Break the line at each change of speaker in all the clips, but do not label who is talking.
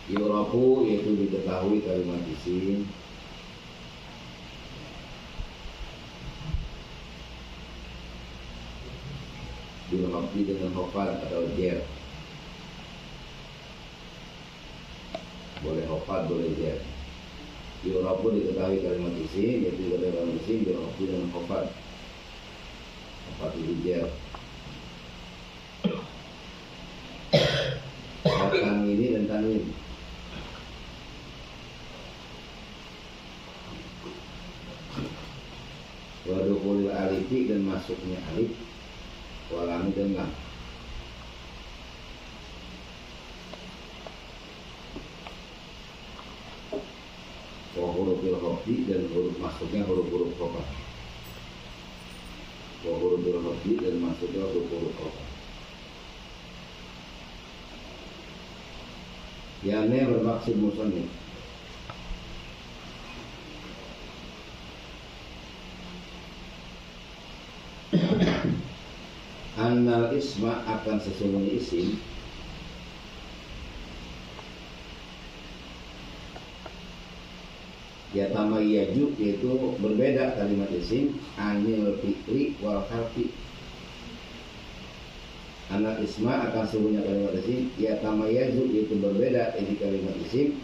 Yurafu yaitu diketahui kalimat isim. Yurafi dengan hofal atau jer. Boleh hofal, boleh jer. Yurafu diketahui kalimat isim, yaitu diketahui kalimat isim. Yurafi dengan hofal. Hofal itu jer. Tanwini dan tanwin. Wadukhulil alifi dan masuknya alif, walami dan lam. Wa hurufil khafdi dan huruf masuknya huruf-huruf khafat. Wa hurufil khafdi dan masuknya huruf-huruf khafat. Yang bermaksud musannif annal isma akan sesungguhnya isim yatamayyaju yaitu berbeda kalimat isim anil fi'li wal harfi. Anak isma akan sesungguhnya kalimat isim yatamayyaju yaitu berbeda ini kalimat isim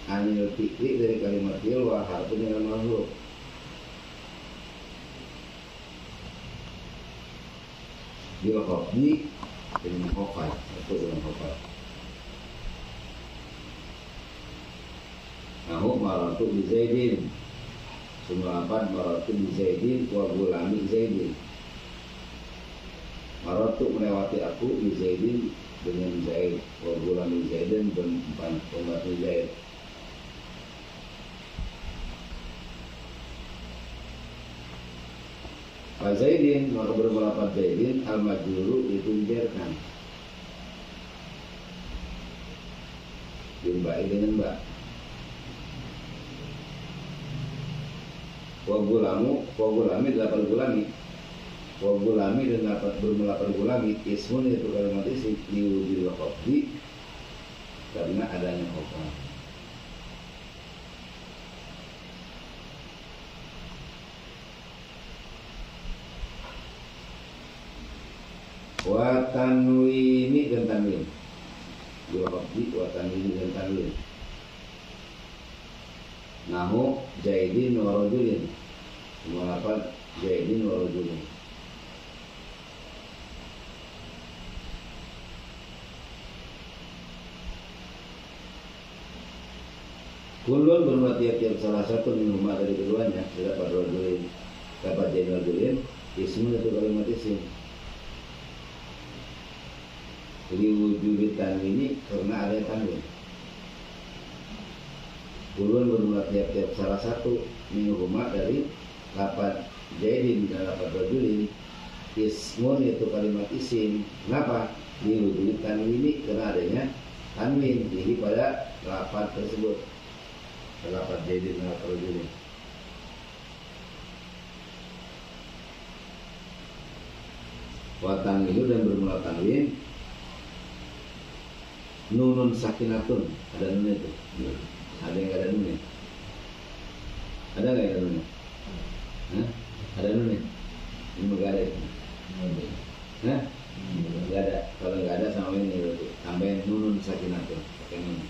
anil fi'li dari kalimat fi'il wal harfi dengan huruf. Bil khafdi dengan khafal atau dengan khafal. Nahu maratu bi Zaidin. Semua apa maratu bi Zaidin wa gulami Zaidin. Maratu melewati aku bi Zaidin dengan Zaid wa gulami Zaidin dan pembantu Zaid. Zaidin maka bermelapat Zaidin al-majruru itu dijarkan dimbai dengan mbak. Wa gulami delapan gulami. Wa gulami dan dapat bermelapat gulami ismun itu kalimat isim liwujudil khafdi karena adanya khafal. Wa tanwini dan tanwin. Dua khafdi wa tanwini dan tanwin. Nahu Zaidin wa rajulin. Semua lapan Zaidin wa rajulin. Kulun bermula tiap-tiap salah satu minumah dari keduanya. Dapat rajulin, dapat Zaidin wa rajulin. Ismun itu kalimat isim. Liwujudit tanwini karena ada tanwin. Kulun bermula tiap-tiap salah satu minumah dari lapat Zaidin dan lapat rajulin. Ismun itu kalimat isim. Kenapa? Liwujudit tanwini karena adanya tanwin jadi pada lapat tersebut. Lapat Zaidin dan lapat rajulin. Wa tanwinu dan bermula tanwin. Nunun sakinatun, ada nunnya itu. Ada yang ada nunnya? Ada nggak yang ada nunnya? Hah? Ada nunnya? Ini nggak ada itu. Hah? Nggak ada. Kalau nggak ada sama ini berarti tambahin nunun sakinatun. Pakai nun.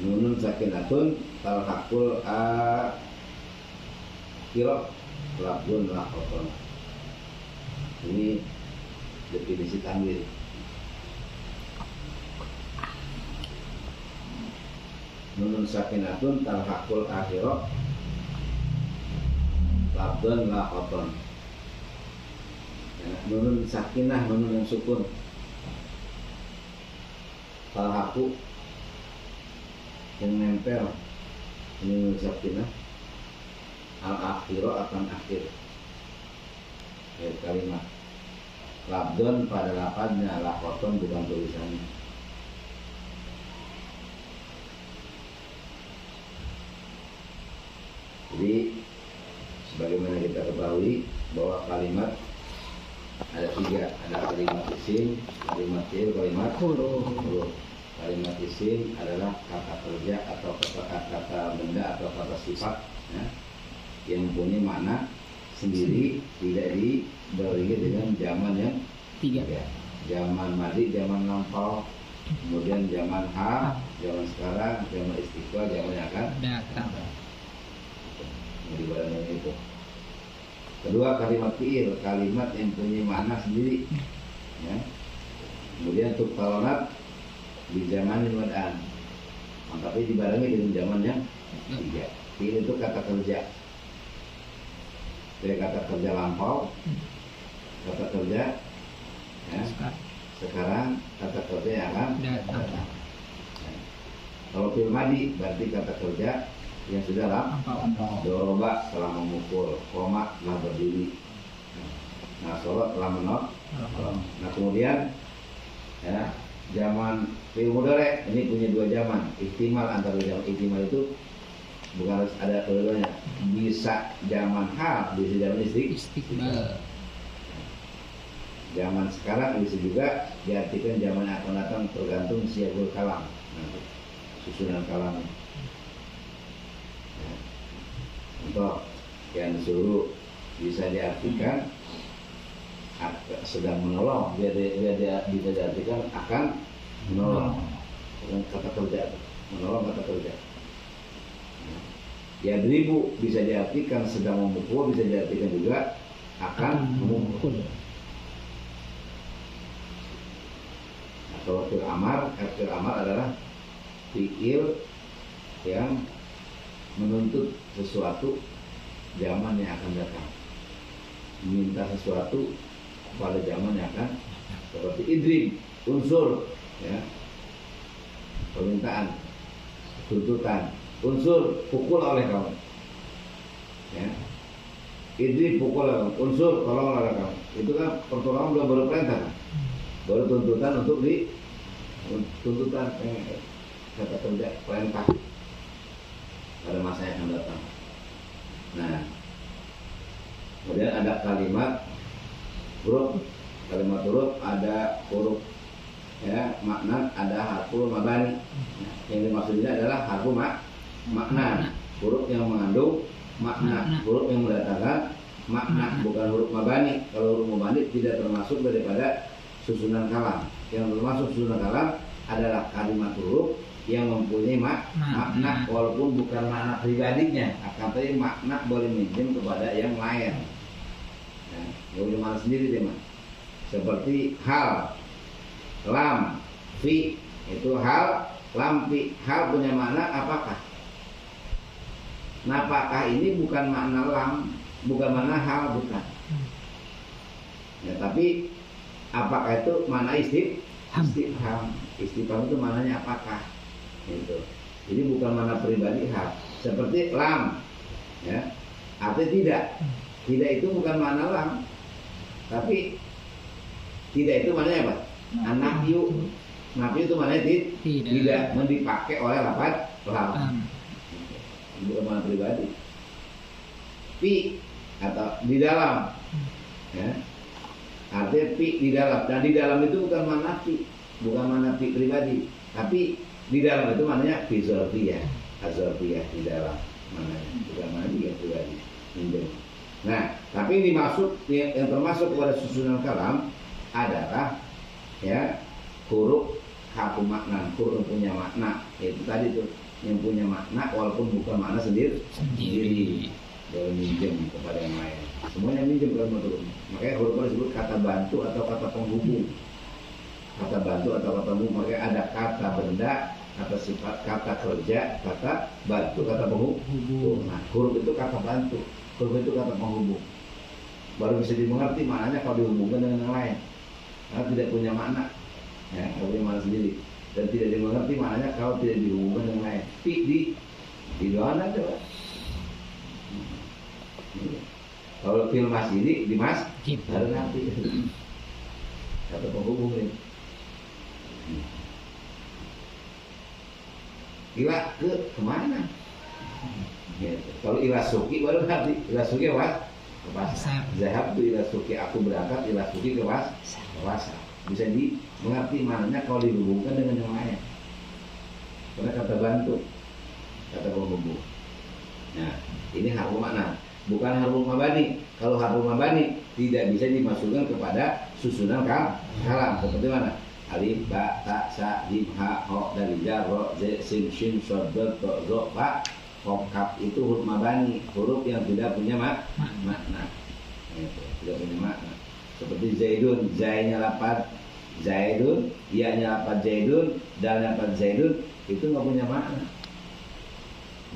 Nunun sakinatun talhaqul kiro labdun lakoton. Ini definisi tanwin. Nunun sakinatun talhaqul akhirah labdun lakoton. Nunun sakinah, nunun yang sukun. Talhaqu yang nempel. Ini nunun sakinah. Al-akhirah akan akhir. Kalimat. Labdun pada lapadnya, lakoton bukan tulisannya. Jadi sebagaimana kita ketahui bahwa kalimat ada tiga, ada kalimat isim, kalimat fi'il, kalimat huruf. Kalimat isim adalah kata kerja atau kata benda atau kata sifat ya, yang mempunyai makna sendiri, tidak diberi dengan zaman yang tiga. Zaman madi, zaman lampau, kemudian zaman hal, zaman sekarang, zaman istiqbal, zaman yang akan datang. Di badan itu. Kedua, kalimat fi'il, kalimat yang punya makna sendiri. Ya. Kemudian tuktaronat di zaman wad'an, tapi dibarengi dengan zaman yang tiga. Fi'il itu kata kerja. Dari kata kerja lampau, kata kerja ya, sekarang, kata kerja yang akan datang. Ya. Kalau fi'il madi berarti kata kerja yang sudah lampau. Doroba telah memukul, koma telah berdiri. Nah, sholat telah menolak. Nah, kemudian ya, zaman fi'il mudhari ini punya dua zaman. Ihtimal antara zaman ihtimal itu bukan harus ada keduanya. Bisa zaman hal, bisa zaman istiqbal. Zaman sekarang bisa juga diartikan zaman yang akan datang, tergantung siagul kalam. Nah, susunan kalamnya. Ya. Untuk yang disuruh bisa diartikan sedang menolong, biar dia bisa diartikan akan menolong. Dengan kata kerja, menolong kata kerja. Ya, ribu bisa diartikan sedang memukul, bisa diartikan juga akan memukul. Atau fi'il amar adalah fi'il yang menuntut sesuatu zaman yang akan datang, meminta sesuatu pada zaman yang akan, seperti idrib, unsur ya, permintaan, tuntutan, unsur pukul oleh kamu ya, idrib pukul oleh kamu, unsur tolong oleh kamu. Itu kan pertolongan belum baru perintah kan? Baru tuntutan untuk tuntutan kata kerja perintah pada masa yang akan datang. Nah, kemudian ada kalimat huruf. Kalimat huruf ada huruf ya, makna, ada harful mabani. Yang dimaksud ini adalah harful makna, huruf yang mengandung makna, huruf yang mendatangkan makna, bukan huruf mabani. Kalau huruf mabani tidak termasuk daripada susunan kalam. Yang termasuk susunan kalam adalah kalimat huruf yang mempunyai makna, walaupun bukan makna pribadinya, akan tapi makna boleh minjem kepada yang lain. Nah, yang punya makna sendiri dia mah. Seperti hal, lam, fi, itu hal, lam, fi. Hal punya makna apakah? Nah, apakah ini bukan makna lam, bukan makna hal, bukan. Ya, tapi apakah itu makna istifham. Istifham itu maknanya apakah? Itu. Jadi bukan makna pribadi hal. Seperti lam, ya, artinya tidak. Tidak itu bukan makna lam, tapi tidak itu maknanya apa? Nafyu. Nafyu itu maknanya tidak dipakai oleh lafaz lam. Bukan makna pribadi. Fi atau di dalam, ya. Artinya fi di dalam. Dan di dalam itu bukan makna fi, bukan makna fi pribadi, tapi di dalam itu maknanya fi dzarfiyah, azrafiyah di dalam maknanya, bukan makna dia pribadi. Nah, tapi ini dimaksud yang termasuk kepada susunan kalam adalah ya huruf harfu makna, huruf yang punya makna. Itu tadi tuh yang punya makna walaupun bukan makna sendiri. Boleh minjem kepada yang lain. Semuanya minjem kalau menurut. Makanya huruf disebut kata bantu atau kata penghubung. Kata bantu atau kata penghubung. Makanya ada kata benda, kata sifat, kata kerja, kata bantu, kata penghubung. Nah, huruf itu kata bantu, huruf itu kata penghubung. Baru bisa dimengerti maknanya kalau dihubungkan dengan yang lain. Karena tidak punya makna, ya, kalau punya makna sendiri. Dan tidak dimengerti maknanya kalau tidak dihubungkan dengan yang lain. Di doa aja. Kalau film masjid di masjid ada nanti kata penghubung ini. Ila kemana? Ya, kalau ila suki baru nanti ila suki apa? Ke pasar. Zahab tu ila suki, aku berangkat ila suki ke pasar. Bisa mengerti maknanya kalau dihubungkan dengan yang lain. karena kata bantu, kata penghubung. Nah, ini harfu makna, bukan harfu mabani. Kalau harfu mabani tidak bisa dimasukkan kepada susunan kalam. Seperti mana? Alif, ba, ta, sa, jim, ha, ho, dal, jar, ro, ze, sin, shin, shod, dot, to, zo, fa, kop, kap itu huruf mabani, huruf yang tidak punya makna. Tidak punya makna. Seperti zaidun, zainya lapat zaidun, iya-nya lapat zaidun, dalnya lapat zaidun, itu nggak punya makna.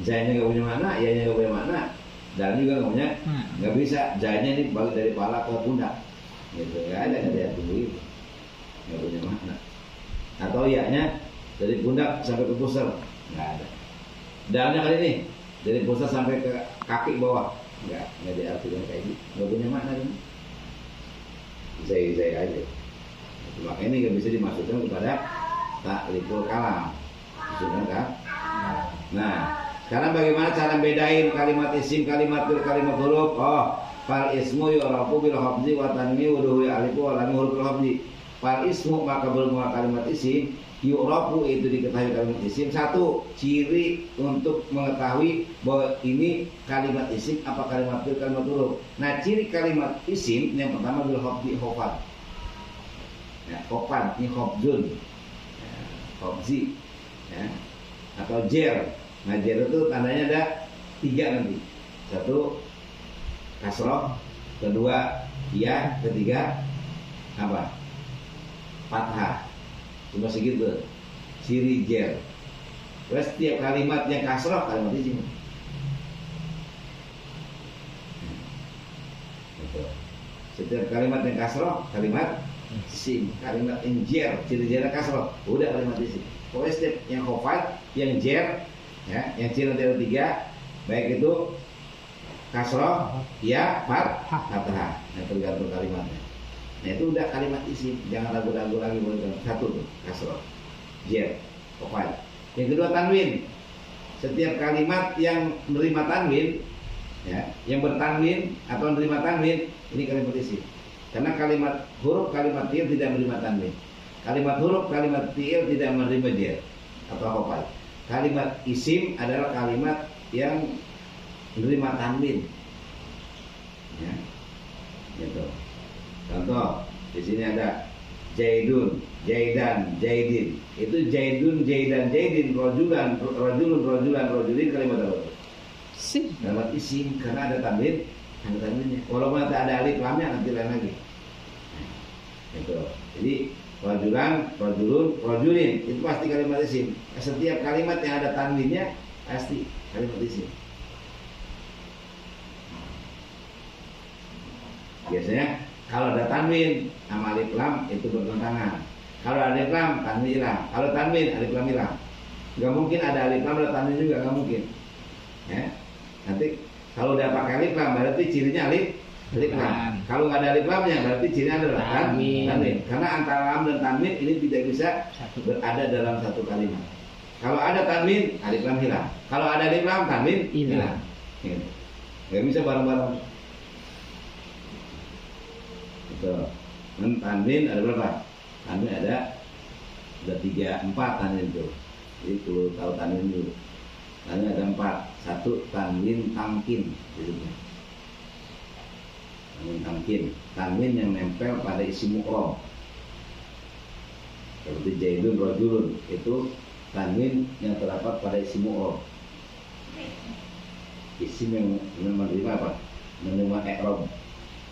Zainya nggak punya makna, iya-nya nggak punya makna, dalnya juga nggak punya, nggak bisa. Zainya ini balik dari kepala ke pundak, gitu. Nggak ada tunggu itu, nggak punya makna. Atau iya-nya dari pundak sampai ke pusar, nggak ada. Dalnya kali ini dari pusar sampai ke kaki bawah, nggak diartikan kayak gitu, nggak punya makna ini. Zai aja. Maka ini nggak bisa dimasukkan kepada takliful kalam. Sudah kan? Nah, sekarang bagaimana cara bedain kalimat isim, kalimat fi'il, kalimat huruf? Oh, fal ismu yu'rafu bil hafzi wa tanwi wa duhul alifu wa lam hurufil hafzi. Fal ismu maka bermula kalimat isim, yu'rafu itu diketahui kalimat isim. Satu, ciri untuk mengetahui bahwa ini kalimat isim apa kalimat fi'il, kalimat huruf. Nah, ciri kalimat isim yang pertama bil hafzi, hofad. Ya, hofad ini hofzun. Ya, hofzi. Ya, atau jer. Nah, jer itu tandanya ada 3 nanti. 1 kasroh, kedua ya, ketiga apa? Fathah. Cuma segitu. Ciri jer. Terus setiap kalimat yang kasroh kalimat isim. Setiap kalimat yang kasroh kalimat isim. Kalimat yang jer, ciri jernya kasroh, udah kalimat isim. Pokoknya setiap yang khofat, yang jer, ya, yang ciri ada 3, baik itu kasroh, ya, fathah. Nah, tergantung kalimatnya. Nah, itu udah kalimat isim. Jangan ragu-ragu lagi. Satu tuh kasroh, jer, khofat. Yang kedua tanwin. Setiap kalimat yang menerima tanwin, ya, yang bertanwin atau menerima tanwin, ini kalimat isim. Karena kalimat huruf, kalimat fi'il tidak menerima tanwin. Kalimat huruf, kalimat fi'il tidak menerima jer atau khofat. Kalimat isim adalah kalimat yang menerima tanwin. Ya, gitu. Contoh di sini ada Zaidun, Zaidan, Zaidin. Itu Zaidun, Zaidan, Zaidin, rojulan, rojulin kalimat apa? Isim. Kalimat isim karena ada tanwin, ada tanwinnya. Walaupun ada alif lamnya nanti lain lagi. Gitu. Jadi rojulan, rojulun, rojulin itu pasti kalimat isim. Setiap kalimat yang ada tanwinnya pasti kalimat isim. Biasanya kalau ada tanwin sama alif lam itu bertentangan. Kalau ada alif lam, tanwin hilang. Kalau tanwin, alif lam hilang. Gak mungkin ada alif lam, ada tanwin juga, gak mungkin. Ya. Nanti kalau udah pakai alif lam berarti cirinya alif lam. Kalau nggak ada alif lamnya berarti cirinya adalah tanwin. Karena antara lam dan tanwin ini tidak bisa berada dalam satu kalimat. Kalau ada tanwin, alif lam hilang. Kalau ada alif lam, tanwin hilang. Gak bisa bareng-bareng. Betul. Tanwin ada berapa? Tanwin ada 3, 4 tanwin itu. Jadi perlu tahu tanwin dulu. Tanwin ada 4. 1 tanwin tamkin. Tanwin tamkin. Tanwin yang nempel pada isim mu'rob. Seperti Zaidun, rojulun. Itu tanwin yang terdapat pada isim mu'rob. Isim yang menerima apa? Menerima i'rob.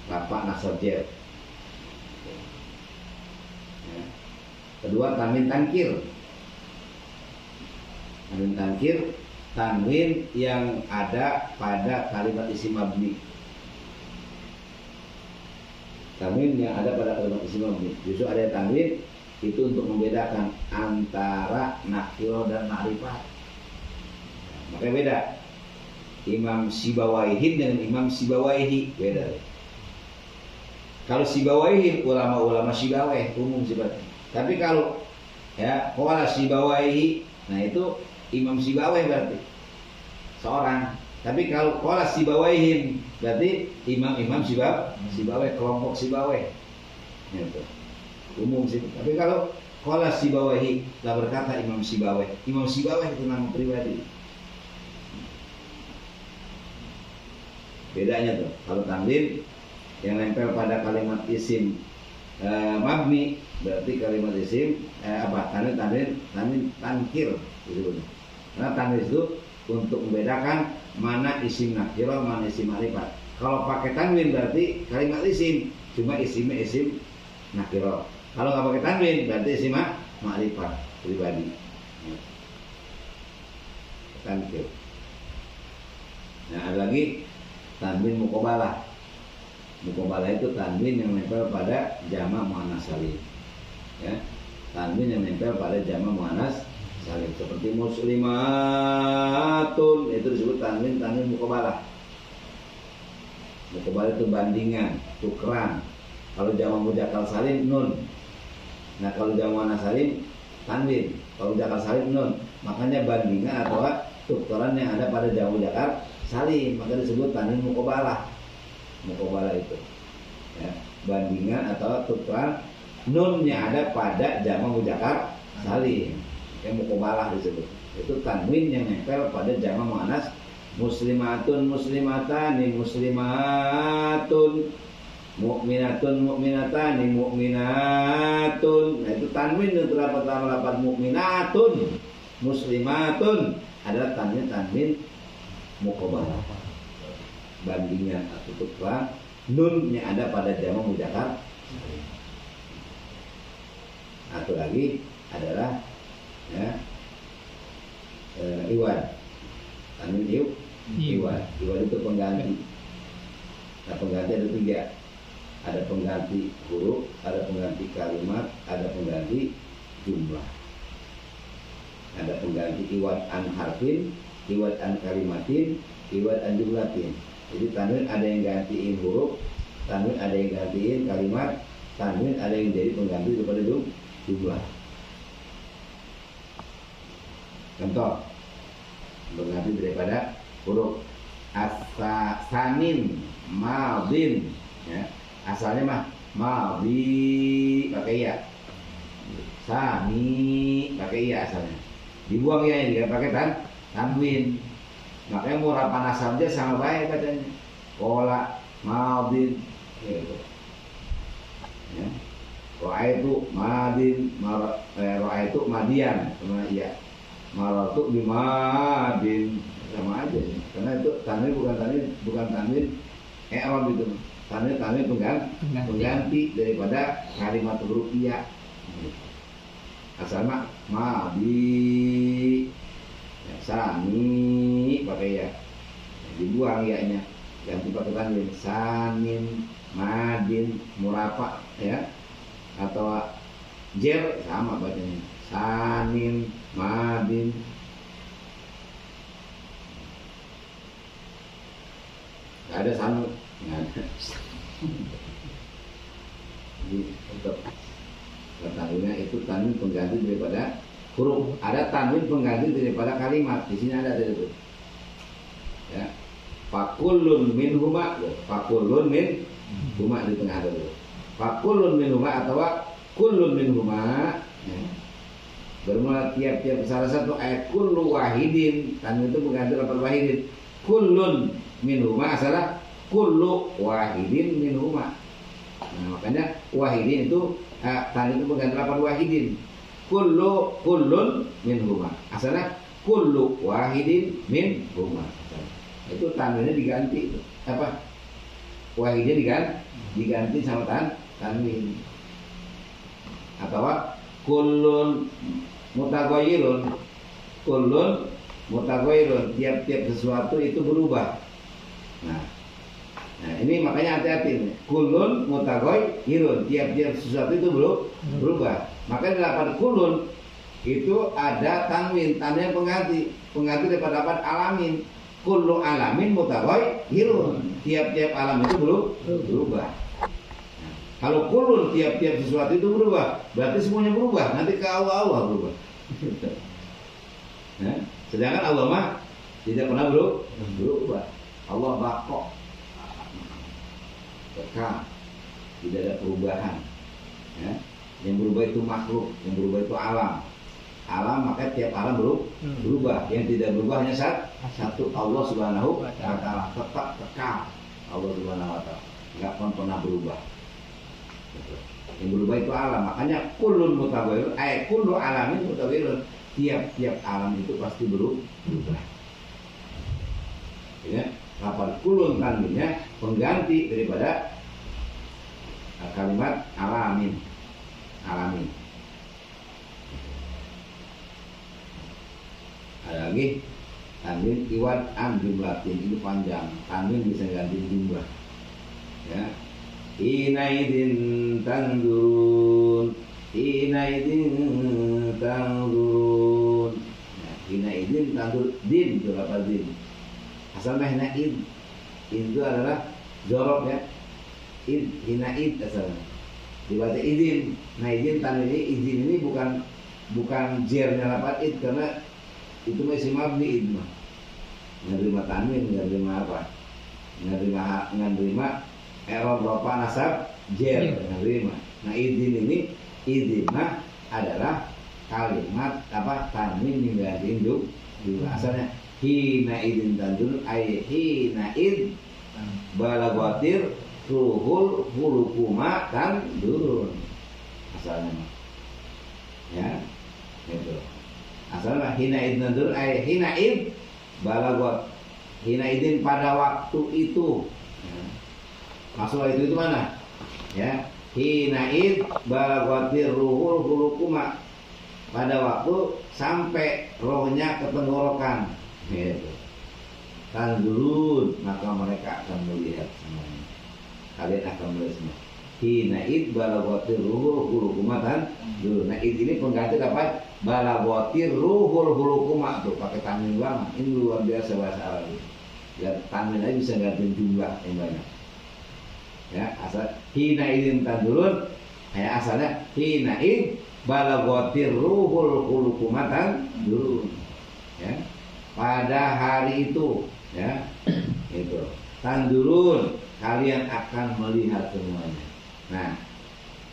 Lapak nasab jer. Kedua tanwin tankir. Tanwin tankir, tanwin yang ada pada kalimat isim mabni. Tanwin yang ada pada kalimat isim mabni. Justru ada tanwin itu untuk membedakan antara nakiro dan ma'rifat. Makanya beda. Imam Sibawaihin dengan Imam Sibawaihi beda. Kalau Sibawaihin ulama-ulama Sibawai umum sifatnya. Tapi kalau ya qala Sibawaihi, nah itu Imam Sibawai berarti seorang. Tapi kalau qala Sibawaihin berarti imam Sibawai, kelompok Sibawai. Gitu. Umum sih. Tapi kalau Qala Sibawahi, telah berkata Imam Sibawai. Imam Sibawai itu nama pribadi. Bedanya tuh, kalau tanwin yang nempel pada kalimat isim mabni, berarti kalimat isim tanwin tankir gitu. Karena tanwin itu untuk membedakan mana isim nakirah, mana isim ma'rifat. Kalau pakai tanwin berarti kalimat isim, cuma isimnya isim nakirah. Kalau nggak pakai tanwin berarti isim ma'rifat pribadi. Tankir. Nah, ada lagi tanwin muqabalah. Muqabalah itu tanwin yang nempel pada jama' muannas salim. Ya. Tanwin yang nempel pada jama' muannas salim seperti muslimatun, itu disebut tanwin muqabalah. Muqabalah itu bandingan, tukeran. Kalau jama' mudzakkar salim nun. Nah, kalau jama' muannas salim tanwin. Kalau mudzakkar salim nun. Makanya bandingan atau tukeran yang ada pada jama' mudzakkar salim, maka disebut tanwin muqabalah. Muqabalah itu ya, bandingan atau tukeran nun yang ada pada jama' mudzakkar salim. Yang muqabalah disebut. Itu tanwin yang nempel pada jama' muannas muslimatun muslimatani muslimatun, mu'minatun mu'minatani mu'minatun. Nah, itu tanwin yang terdapat dalam lafaz mu'minatun muslimatun adalah tanwin muqabalah. Bandingan atau tukeran nun yang ada pada jama' mudzakkar. Satu lagi adalah ya, iwan. Tanwin iwan. Iwan itu pengganti. Nah, pengganti ada 3. Ada pengganti huruf, ada pengganti kalimat, ada pengganti jumlah. Ada pengganti iwan an harfin, iwan an kalimatin, iwan an jumlatin. Jadi tanwin ada yang gantiin huruf, tanwin ada yang gantiin kalimat, tanwin ada yang jadi pengganti daripada jumlah. Contoh pengganti daripada huruf sanin madin ya. Asalnya mah madhi pakai ya, sani pakai ya asalnya, dibuang ya ini pakai tanwin. Makanya murapan asalnya sama baik katanya. Kola madin gitu. Ya. Ro'aitu madin, ro'aitu madian sama iya. Maratu bimadin sama aja ya. Karena itu tanwin bukan tanwin i'rab itu. Tanwin pengganti daripada kalimat huruf iya. Asalnya madi, ya, sani pakai ya, dibuang ya-nya, ganti pakai tanwin. Sanin, madin, murafa ya, atau jer sama bacanya. Sanin, madin. Gak ada sanu, gak ada. Jadi untuk tanwinnya itu tanwin pengganti daripada huruf. Ada tanwin pengganti daripada kalimat. Di sini ada itu. Ya. Fakullun min huma, fakullun min huma di tengah ada itu. Fakullun min huma atau kullun min huma. Ya. Bermula tiap-tiap salah satu ayat kullu wahidin, tanwin itu pengganti lafaz wahidin. Kullun min huma asalah kullu wahidin min huma. Nah, makanya wahidin itu tanwin itu pengganti lafaz wahidin. Kullun min huma. Asalnya kullu wahidin min huma. Itu tanwinnya diganti itu. Apa? Wahidin diganti sama tanwin. Atau kullun mutaghayyirun. Kullun mutaghayyirun, tiap-tiap sesuatu itu berubah. Nah, ini makanya hati-hati. Kullun mutaghayyirun, tiap-tiap sesuatu itu berubah. Makanya dalam kullun itu ada tanwin pengganti daripada lafaz alamin. Kullu alamin mutaghayyirun, tiap-tiap alam itu berubah. Kalau kulun tiap-tiap sesuatu itu berubah, berarti semuanya berubah. Nanti ke Allah berubah. Nah, sedangkan Allah mah tidak pernah berubah. Allah baqo, kekal, tidak ada perubahan. Ya. Yang berubah itu makhluk, yang berubah itu alam. Alam maka tiap alam berubah. Yang tidak berubah hanya satu, Allah Subhanahu wa Ta'ala, tetap kekal. Allah Subhanahu wa Ta'ala nggak pernah berubah. Yang berubah itu alam, makanya kullun mutaghayyir, kullu alamin mutaghayyir. Tiap alam itu pasti berubah. Ya, lafal kullun tanwinnya pengganti daripada kalimat alamin. Ada lagi tanwin iwad an jumlatin, itu panjang. Tanwin bisa ganti jumlah. Ya. Inaidin tanzurun. Nah, inaidin tanzur din itu apa din? Asalnya hinaid. Itu adalah jorob ya. Hinaid asalnya. Dibaca idin. Nah, idin tanwin ini, idin ini bukan jernya lapat id, karena itu masih mabni id mah. Ngerima tanwin, ngerima apa? Ngerima error berapa nasab jer, ngerima. Nah, idin ini mah adalah kalimat apa? Tanwin yang gantiin juga asalnya hina idin tanzur ay hina id balagwatir ruhul hulukuma tanzurun asalnya mah. Ya, itu. Asalnya hina id tanzur ay hina id balagwat, hina idin pada waktu itu. Ya. Maksud itu mana? Ya, hina id balagwatir ruhul hulukuma, pada waktu sampai rohnya ke tenggorokan. Gitu. Tanzurun, maka mereka akan melihat semuanya. Kalian akan melihat semua. Hina id balagwatir ruhul hulukuma tanzurun. Nah, id ini pengganti dapat balagwatir ruhul hulukuma, tuh pakai tanwin banget. Ini luar biasa bahasa Arab. Ya, tanwin aja bisa gantiin jumlah yang banyak. Ya, asal hina idin tanzurun, ya asalnya hina id balagwatir ruhul hulukuma tanzurun. Ya. Pada hari itu, ya, itu tanzurun, kalian akan melihat semuanya. Nah,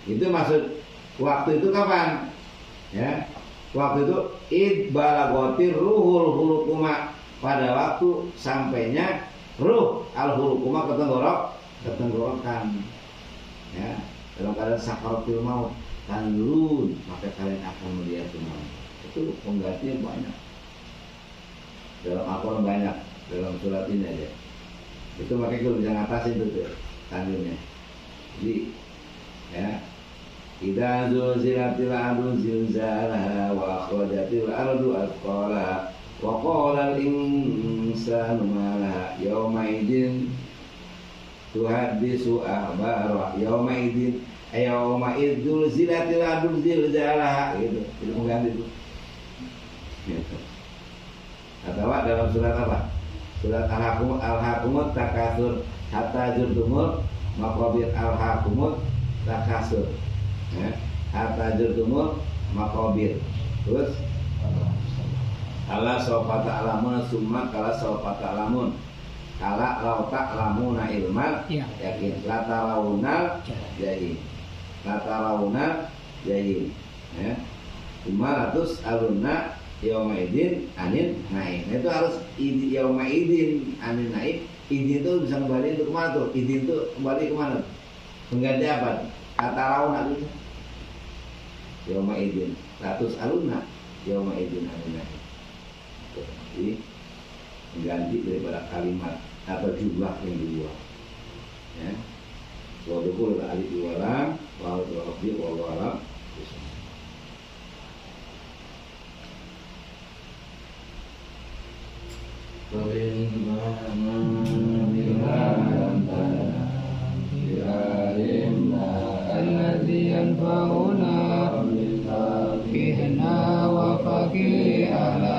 itu maksud waktu itu kapan? Ya, waktu itu id balagwatir ruhul hulukuma, pada waktu sampainya ruh al hulukuma ke tenggorokan. Ya, dalam keadaan sakaratul maut, tanzurun, maka kalian akan melihat semuanya. Itu penggantinya banyak. Dalam Al-Quran banyak, dalam surat ini aja. Itu makanya kita bisa ngatasin itu tanwinnya. Jadi, ya, idza zulzilatil ardu zilzalaha wa akhrajatil ardu athqalaha wa qala al-insanu ma laha yawma idzin tuhaddisu akhbaraha yawma idzin yawma idzul zilatil ardu zilzalaha, gitu. Itu mengganti itu. Gitu. Atau dalam surat apa? Surat Al-Hakumut Takasur hatta zurtumul maqabir. Al-Hakumut Takasur, ya, hatta zurtumul maqabir. Terus Allah sawfa ta'lamun summa kala sawfa ta'lamun kala law ta'lamuna ilman yakin la tarawunal jahim, la tarawunal jahim, ya. Summa ratus alunna yauma idin anin naik. Nah, itu harus yauma idin anin naik. Idin itu bisa kembali itu kemana tuh? Idin itu kembali kemana? Mengganti apa? Kata launa itu yauma idin ratus aluna yauma idin anin naik. Jadi mengganti daripada kalimat atau jumlah yang dibuang. Ya. Wadukul alif walam wa rabbi wa walam.
الذي ينفعنا فيهنا وفقي على